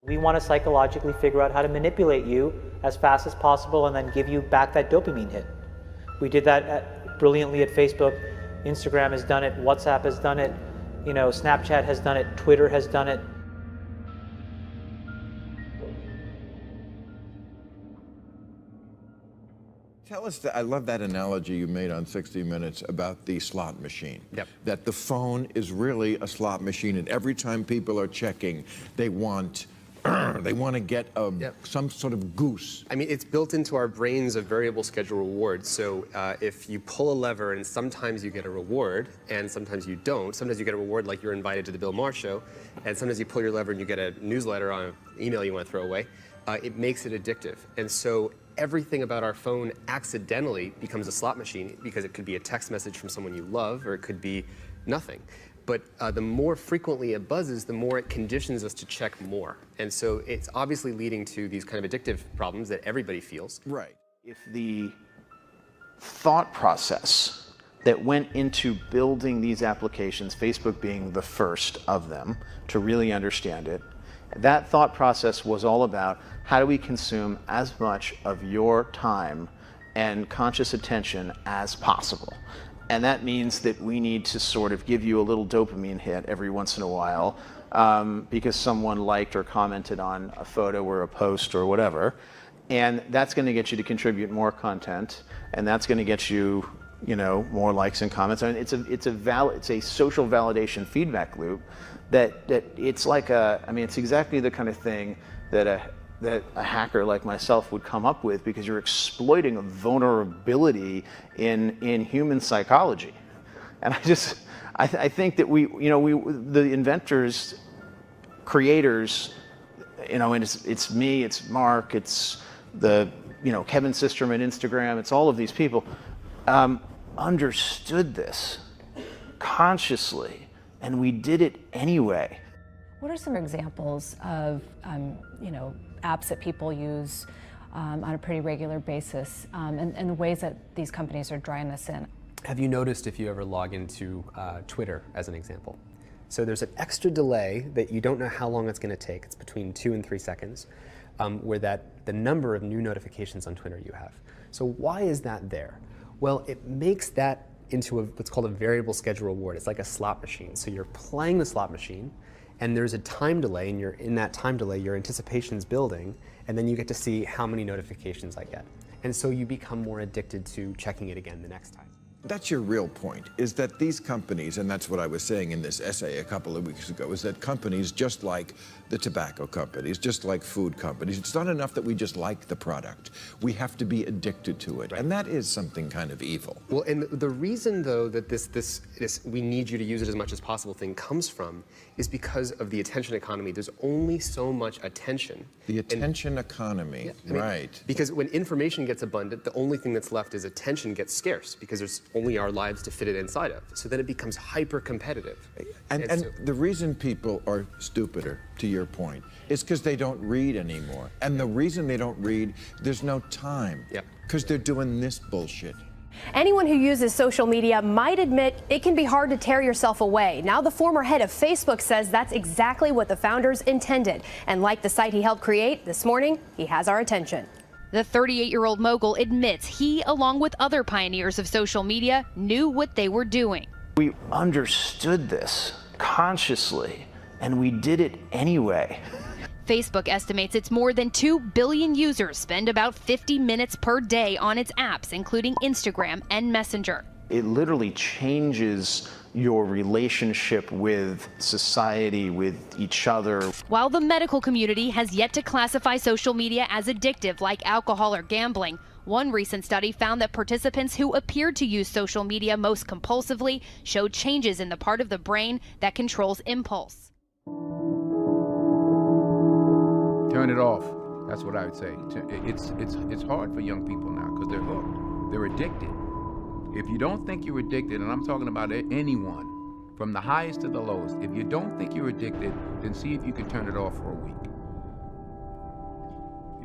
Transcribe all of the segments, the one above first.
We want to psychologically figure out how to manipulate you as fast as possible and then give you back that dopamine hit. We did that brilliantly at Facebook. Instagram has done it, WhatsApp has done it, Snapchat has done it, Twitter has done it. Tell us I love that analogy you made on 60 Minutes about the slot machine. Yep. That the phone is really a slot machine, and every time people are checking, they want to get some sort of goose. I mean, it's built into our brains a variable schedule reward. So if you pull a lever and sometimes you get a reward and sometimes you don't, sometimes you get a reward like you're invited to the Bill Maher show, and sometimes you pull your lever and you get a newsletter on an email you want to throw away, it makes it addictive. And so everything about our phone accidentally becomes a slot machine because it could be a text message from someone you love or it could be nothing. But the more frequently it buzzes, the more it conditions us to check more. And so it's obviously leading to these kind of addictive problems that everybody feels. Right. If the thought process that went into building these applications, Facebook being the first of them to really understand it, that thought process was all about how do we consume as much of your time and conscious attention as possible. And that means that we need to sort of give you a little dopamine hit every once in a while because someone liked or commented on a photo or a post or whatever. And that's going to get you to contribute more content, and that's going to get you, more likes and comments. I mean, it's a social validation feedback loop that it's like it's exactly the kind of thing that a hacker like myself would come up with, because you're exploiting a vulnerability in human psychology. And I think that the inventors, creators, and it's me, it's Mark, it's the Kevin Systrom at Instagram, it's all of these people, understood this consciously, and we did it anyway. What are some examples of apps that people use on a pretty regular basis, and the ways that these companies are drawing this in? Have you noticed if you ever log into Twitter, as an example? So there's an extra delay that you don't know how long it's going to take. It's between 2 and 3 seconds, where the number of new notifications on Twitter you have. So why is that there? Well, it makes that into what's called a variable schedule reward. It's like a slot machine. So you're playing the slot machine, and there's a time delay, and in that time delay, your anticipation's building, and then you get to see how many notifications I get. And so you become more addicted to checking it again the next time. That's your real point, is that these companies, and that's what I was saying in this essay a couple of weeks ago, is that companies, just like the tobacco companies, just like food companies, it's not enough that we just like the product. We have to be addicted to it, right. And that is something kind of evil. Well, and the reason, though, that this we need you to use it as much as possible thing comes from is because of the attention economy. There's only so much attention. The attention economy, right. Because when information gets abundant, the only thing that's left is attention gets scarce, because there's only our lives to fit it inside of. So then it becomes hyper-competitive. And the reason people are stupider, to your point, is because they don't read anymore. And the reason they don't read, there's no time. Yep. Because they're doing this bullshit. Anyone who uses social media might admit it can be hard to tear yourself away. Now the former head of Facebook says that's exactly what the founders intended. And like the site he helped create, this morning, he has our attention. The 38-year-old mogul admits he, along with other pioneers of social media, knew what they were doing. We understood this consciously, and we did it anyway. Facebook estimates it's more than 2 billion users spend about 50 minutes per day on its apps, including Instagram and Messenger. It literally changes your relationship with society, with each other. While the medical community has yet to classify social media as addictive like alcohol or gambling, one recent study found that participants who appeared to use social media most compulsively showed changes in the part of the brain that controls impulse. Turn it off. That's what I would say. It's hard for young people now because they're hooked. They're addicted. If you don't think you're addicted, and I'm talking about anyone, from the highest to the lowest, if you don't think you're addicted, then see if you can turn it off for a week.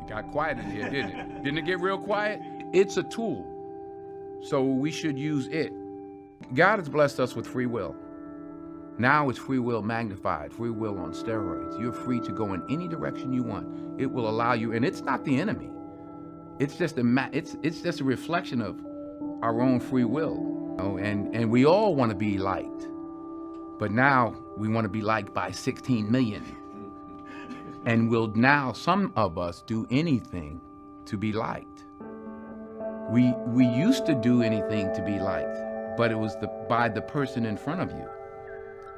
It got quiet in here, didn't it? Didn't it get real quiet? It's a tool, so we should use it. God has blessed us with free will. Now it's free will magnified, free will on steroids. You're free to go in any direction you want. It will allow you, and it's not the enemy. It's just it's just a reflection of our own free will. You know? And we all want to be liked. But now we want to be liked by 16 million. And will now some of us do anything to be liked. We used to do anything to be liked, but it was by the person in front of you.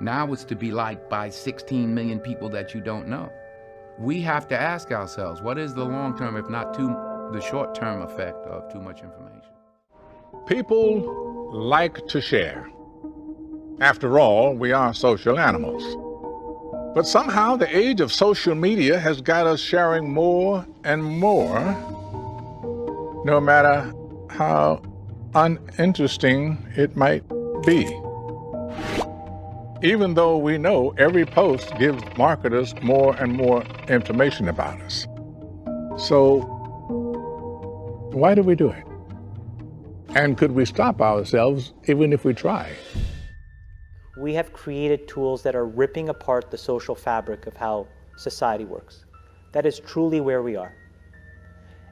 Now it's to be liked by 16 million people that you don't know. We have to ask ourselves, what is the long-term, if not the short-term effect of too much information? People like to share. After all, we are social animals. But somehow the age of social media has got us sharing more and more, no matter how uninteresting it might be. Even though we know every post gives marketers more and more information about us. So, why do we do it? And could we stop ourselves even if we try? We have created tools that are ripping apart the social fabric of how society works. That is truly where we are.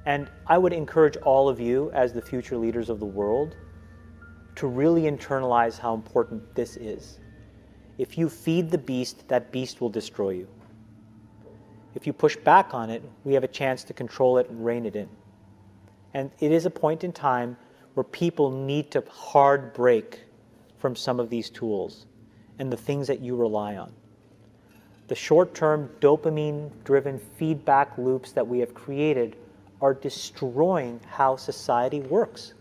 And I would encourage all of you, as the future leaders of the world, to really internalize how important this is. If you feed the beast, that beast will destroy you. If you push back on it, we have a chance to control it and rein it in. And it is a point in time where people need to hard break from some of these tools and the things that you rely on. The short-term dopamine-driven feedback loops that we have created are destroying how society works.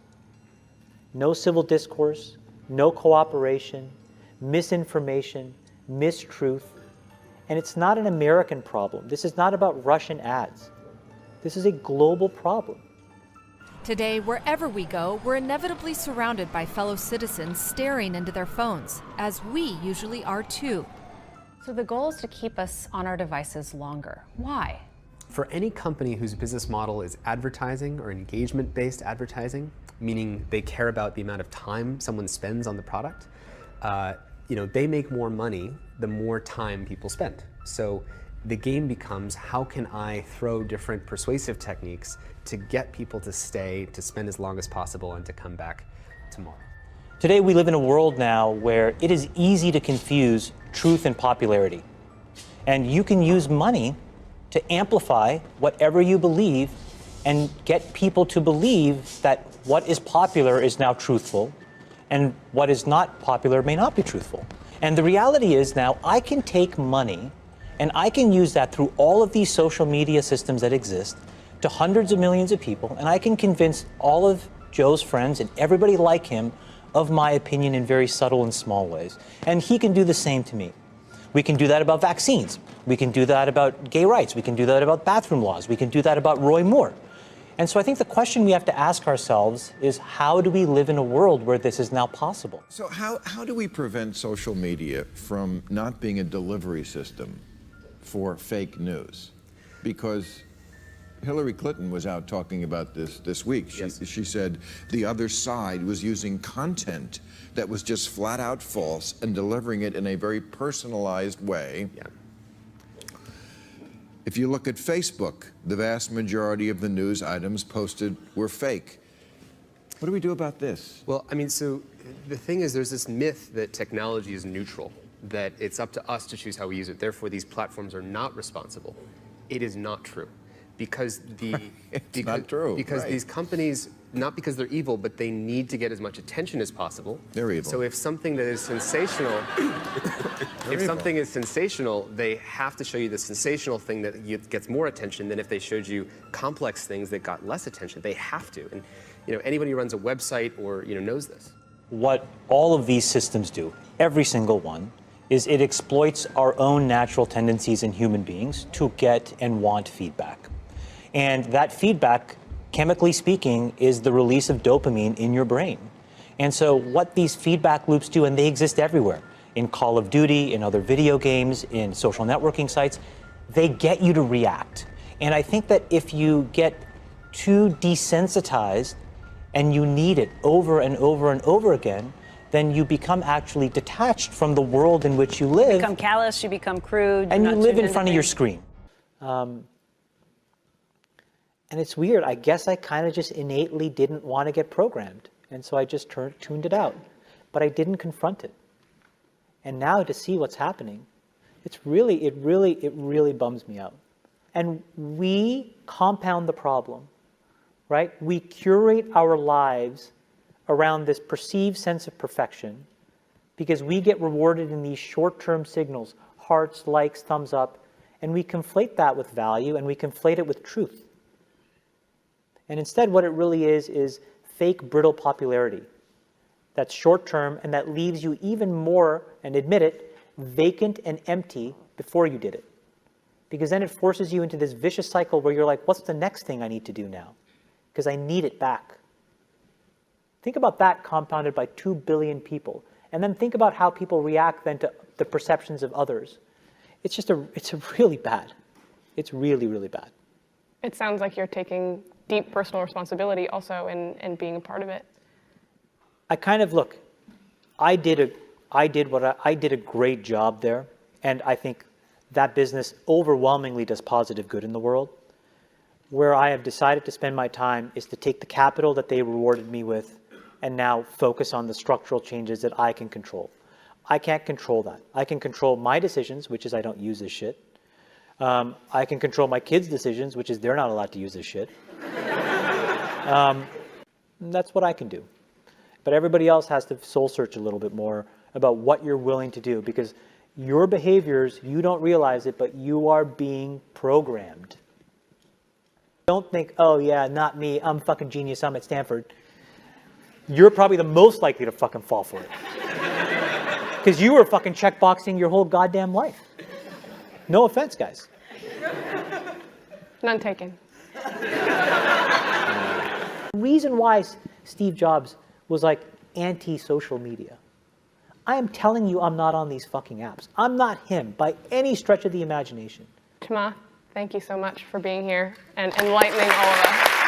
No civil discourse, no cooperation, misinformation, mistruth, and it's not an American problem. This is not about Russian ads. This is a global problem. Today, wherever we go, we're inevitably surrounded by fellow citizens staring into their phones, as we usually are too. So the goal is to keep us on our devices longer. Why? For any company whose business model is advertising or engagement-based advertising, meaning they care about the amount of time someone spends on the product, they make more money the more time people spend. So the game becomes, how can I throw different persuasive techniques to get people to stay, to spend as long as possible, and to come back tomorrow? Today we live in a world now where it is easy to confuse truth and popularity. And you can use money to amplify whatever you believe and get people to believe that what is popular is now truthful and what is not popular may not be truthful. And the reality is now I can take money and I can use that through all of these social media systems that exist to hundreds of millions of people, and I can convince all of Joe's friends and everybody like him of my opinion in very subtle and small ways. And he can do the same to me. We can do that about vaccines. We can do that about gay rights. We can do that about bathroom laws. We can do that about Roy Moore. And so I think the question we have to ask ourselves is, how do we live in a world where this is now possible? So how do we prevent social media from not being a delivery system for fake news? Because Hillary Clinton was out talking about this week. She said the other side was using content that was just flat out false and delivering it in a very personalized way. Yeah. If you look at Facebook, the vast majority of the news items posted were fake. What do we do about this? Well, I mean, so the thing is, there's this myth that technology is neutral, that it's up to us to choose how we use it. Therefore, these platforms are not responsible. It is not true. Because not true. Because right. These companies, not because they're evil, but they need to get as much attention as possible. They're evil. So if something that is sensational, something is sensational, they have to show you the sensational thing that gets more attention than if they showed you complex things that got less attention. They have to. And anybody who runs a website or knows this. What all of these systems do, every single one, is it exploits our own natural tendencies in human beings to get and want feedback. And that feedback, chemically speaking, is the release of dopamine in your brain. And so what these feedback loops do, and they exist everywhere, in Call of Duty, in other video games, in social networking sites, they get you to react. And I think that if you get too desensitized and you need it over and over and over again, then you become actually detached from the world in which you live. You become callous, you become crude. And you not live tuned in into front of your things. screen. And it's weird. I guess I kind of just innately didn't want to get programmed. And so I just tuned it out. But I didn't confront it. And now to see what's happening, it really bums me out. And we compound the problem, right? We curate our lives around this perceived sense of perfection because we get rewarded in these short-term signals, hearts, likes, thumbs up, and we conflate that with value and we conflate it with truth. And instead what it really is fake, brittle popularity that's short-term and that leaves you even more, and admit it, vacant and empty before you did it. Because then it forces you into this vicious cycle where you're like, what's the next thing I need to do now? Because I need it back. Think about that compounded by 2 billion people. And then think about how people react then to the perceptions of others. It's really bad. It's really, really bad. It sounds like you're taking deep personal responsibility also in being a part of it. I kind of, look, I did a great job there. And I think that business overwhelmingly does positive good in the world. Where I have decided to spend my time is to take the capital that they rewarded me with and now focus on the structural changes that I can control. I can't control that. I can control my decisions, which is I don't use this shit. I can control my kids' decisions, which is they're not allowed to use this shit. That's what I can do. But everybody else has to soul search a little bit more about what you're willing to do, because your behaviors, you don't realize it, but you are being programmed. Don't think, oh yeah, not me, I'm fucking genius, I'm at Stanford. You're probably the most likely to fucking fall for it. Because you were fucking checkboxing your whole goddamn life. No offense, guys. None taken. The reason why Steve Jobs was like anti-social media. I am telling you I'm not on these fucking apps. I'm not him by any stretch of the imagination. Chima, thank you so much for being here and enlightening all of us.